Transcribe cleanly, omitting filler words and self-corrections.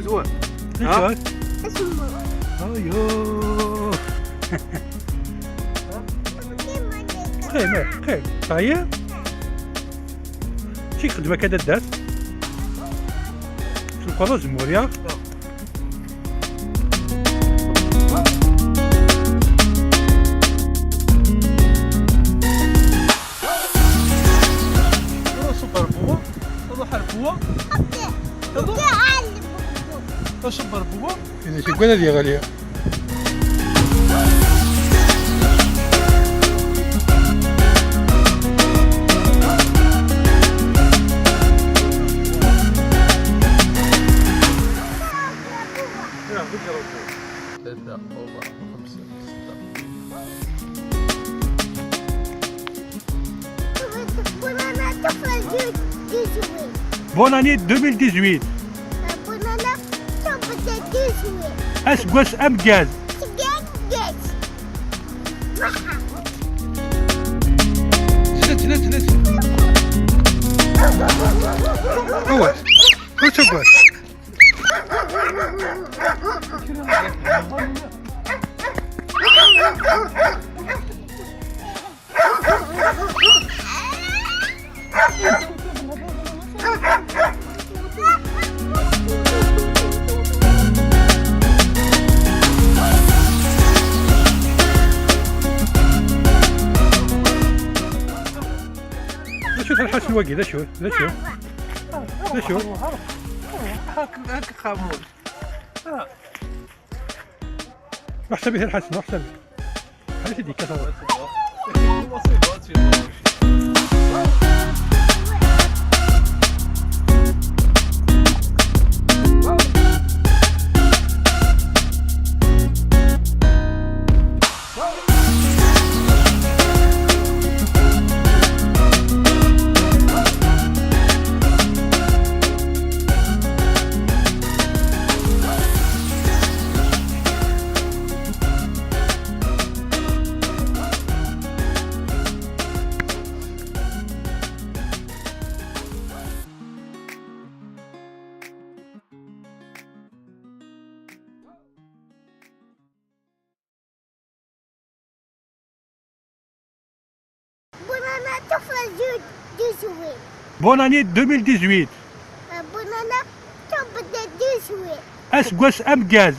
زوين. شلون؟ اسمه ايوه خير طيب شي خدمة كذا دات في القروز موريا صبر بوا روح البوا صبر بوا إذا شو قلت يا غالية ثلاثة أربعة خمسة بون اني 2018 اسقس امجاز ثلاثة هو شقس شوف الحس الوقي ذا شو هاك خامول. روح سبيه الحسن روح سبيه خليه يديك كثر بون اني 2018 اسقس امجاز